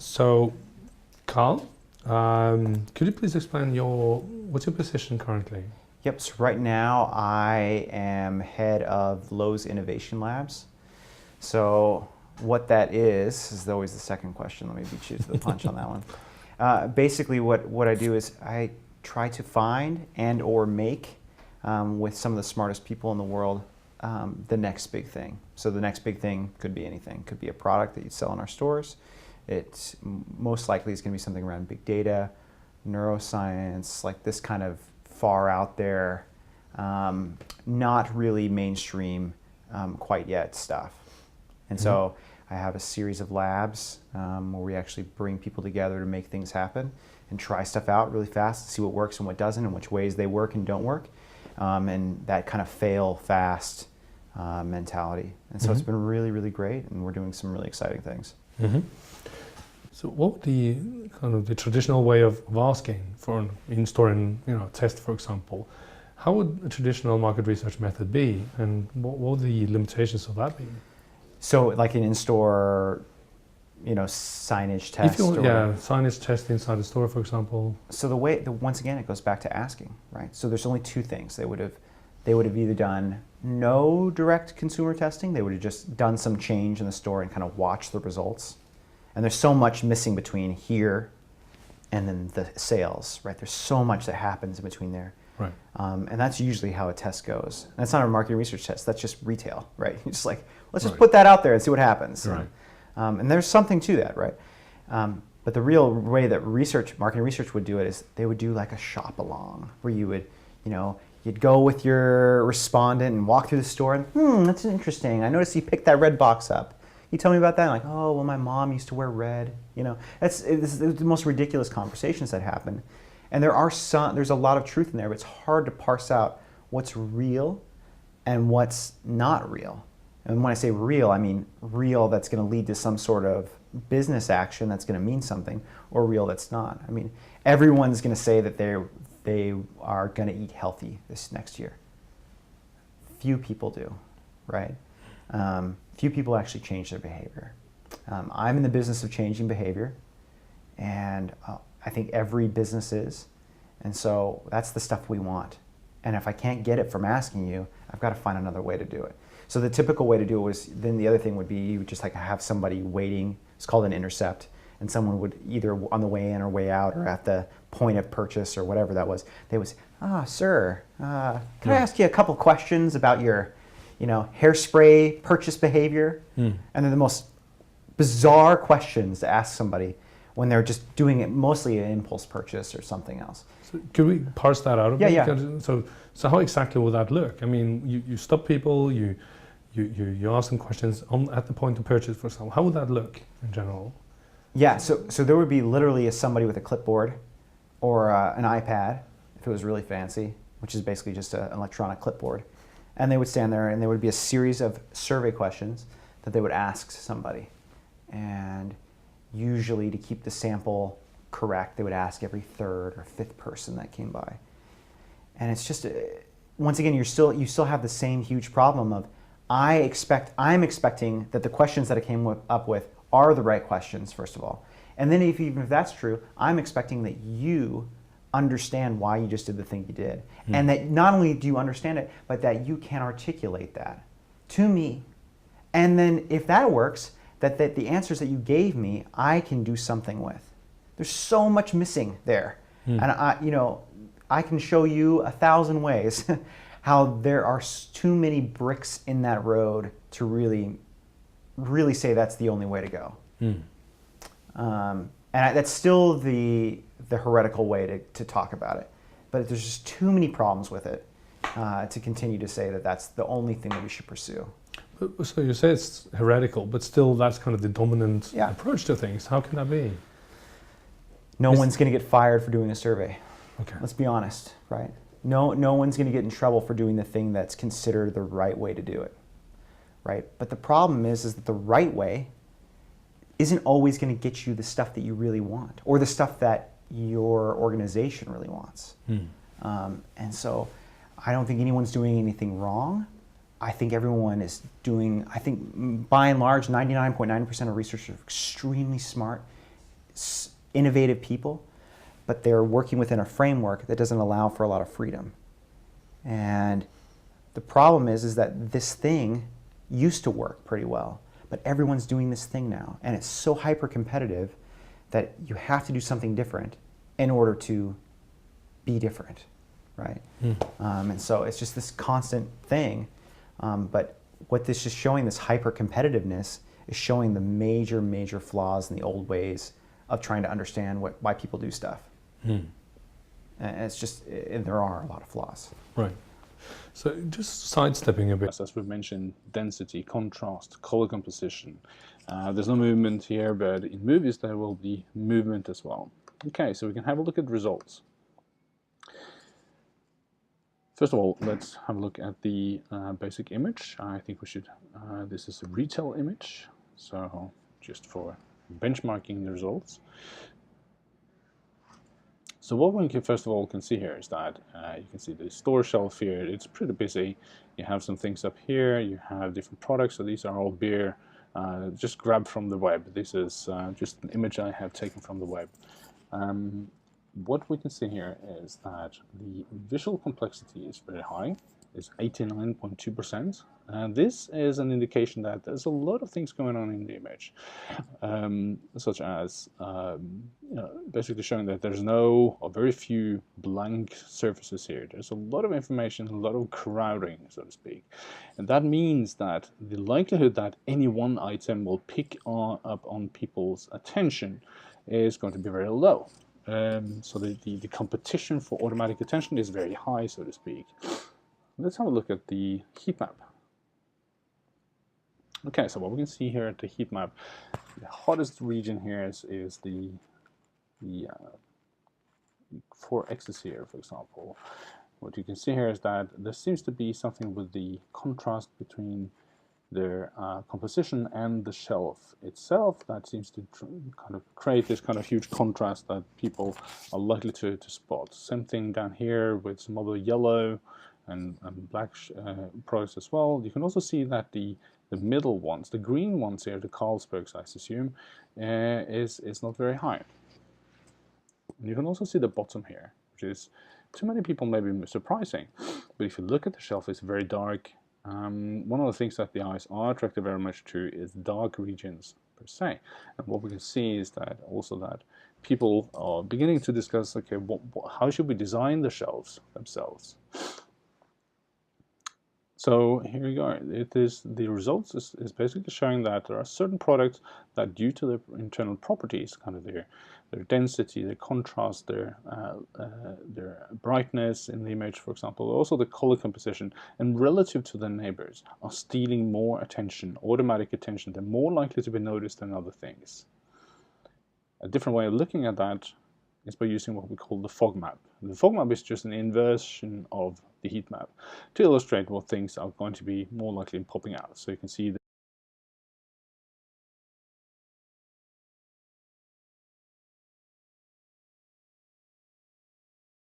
So, Carl, could you please explain what's your position currently? Yep, so right now I am head of Lowe's Innovation Labs. So what that is always the second question. Let me beat you to the punch on that one. Basically what I do is I try to find and or make, with some of the smartest people in the world, the next big thing. So the next big thing could be anything. It could be a product that you sell in our stores. It's most likely is going to be something around big data, neuroscience, like this kind of far out there, not really mainstream quite yet stuff. And so I have a series of labs where we actually bring people together to make things happen and try stuff out really fast, see what works and what doesn't, and which ways they work and don't work, and that kind of fail fast mentality. And so it's been really, really great, and we're doing some really exciting things. So what would the kind of the traditional way of asking for an in-store test, for example, how would a traditional market research method be, and what would the limitations of that be? So like an in-store, signage test? Signage test inside the store, for example. So once again, it goes back to asking, right? So there's only two things. They would have either done no direct consumer testing, they would have just done some change in the store and kind of watched the results. And there's so much missing between here and then the sales, right? There's so much that happens in between there. Right. And that's usually how a test goes. And that's not a market research test, that's just retail, right? You're just like, let's just put that out there and see what happens. Right. And there's something to that, right? But the real way that marketing research would do it is they would do like a shop along, where you would, you'd go with your respondent and walk through the store and, that's interesting. I noticed you picked that red box up. You tell me about that? I'm like, oh, well, my mom used to wear red. It's the most ridiculous conversations that happen. And there's a lot of truth in there, but it's hard to parse out what's real and what's not real. And when I say real, I mean real that's going to lead to some sort of business action that's going to mean something, or real that's not. I mean, everyone's going to say that they are going to eat healthy this next year. Few people do, right? Few people actually change their behavior. I'm in the business of changing behavior, and I think every business is, and so that's the stuff we want. And if I can't get it from asking you, I've got to find another way to do it. So the typical way to do it was, then the other thing would be you would just like have somebody waiting. It's called an intercept, and someone would either on the way in or way out or at the point of purchase or whatever that was, they would say, sir, can I ask you a couple questions about your hairspray purchase behavior? And they're the most bizarre questions to ask somebody when they're just doing it mostly an impulse purchase or something else. So could we parse that out a bit? Yeah. So how exactly would that look? I mean, you stop people, you ask them questions at the point of purchase, for example. How would that look in general? Yeah, so there would be literally somebody with a clipboard or an iPad, if it was really fancy, which is basically just an electronic clipboard. And they would stand there, and there would be a series of survey questions that they would ask somebody. And usually, to keep the sample correct, they would ask every third or fifth person that came by. And it's just, once again, you still have the same huge problem of, I'm expecting that the questions that I came up with are the right questions, first of all. And then even if that's true, I'm expecting that you understand why you just did the thing you did. And that not only do you understand it, but that you can articulate that to me. And then if that works, that the answers that you gave me, I can do something with. There's so much missing there. And I can show you 1,000 ways how there are too many bricks in that road to really, really say that's the only way to go. And that's still the heretical way to talk about it. But there's just too many problems with it to continue to say that that's the only thing that we should pursue. So you say it's heretical, but still that's kind of the dominant approach to things. How can that be? No one's going to get fired for doing a survey. Okay. Let's be honest, right? No one's going to get in trouble for doing the thing that's considered the right way to do it, right? But the problem is that the right way isn't always going to get you the stuff that you really want, or the stuff that your organization really wants. And so I don't think anyone's doing anything wrong. I think everyone is doing, I think by and large, 99.9% of researchers are extremely smart innovative people, but they're working within a framework that doesn't allow for a lot of freedom. And the problem is that this thing used to work pretty well, but everyone's doing this thing now, and it's so hyper competitive that you have to do something different in order to be different, right? And so it's just this constant thing. But what this is showing, this hyper competitiveness, is showing the major flaws in the old ways of trying to understand why people do stuff. And it's just, and there are a lot of flaws. Right. So just sidestepping a bit. As we've mentioned, density, contrast, color composition. There's no movement here, but in movies there will be movement as well. Okay, so we can have a look at results. First of all, let's have a look at the basic image. I think we should, this is a retail image, so just for benchmarking the results. So what we can first of all can see here is that you can see the store shelf here. It's pretty busy. You have some things up here. You have different products. So these are all beer, just grabbed from the web. This is just an image I have taken from the web. What we can see here is that the visual complexity is very high. It's 89.2%. And this is an indication that there's a lot of things going on in the image, such as basically showing that there's no or very few blank surfaces here. There's a lot of information, a lot of crowding, so to speak. And that means that the likelihood that any one item will pick up on people's attention is going to be very low. So the competition for automatic attention is very high, so to speak. Let's have a look at the heat map. Okay, so what we can see here at the heat map, the hottest region here is the 4 axis here, for example. What you can see here is that there seems to be something with the contrast between their composition and the shelf itself that seems to kind of create this kind of huge contrast that people are likely to spot. Same thing down here with some other yellow and black products as well. You can also see that the middle ones, the green ones here, the Carlsbergs, I assume, is not very high. And you can also see the bottom here, which is to many people maybe surprising. But if you look at the shelf, it's very dark. One of the things that the eyes are attracted very much to is dark regions per se. And what we can see is that also that people are beginning to discuss, okay, how should we design the shelves themselves? So here we go. The results is basically showing that there are certain products that, due to their internal properties, kind of their density, their contrast, their brightness in the image, for example, also the color composition, and relative to their neighbors, are stealing more attention, automatic attention. They're more likely to be noticed than other things. A different way of looking at that is by using what we call the fog map. The fog map is just an inversion of the heat map to illustrate what things are going to be more likely in popping out. So you can see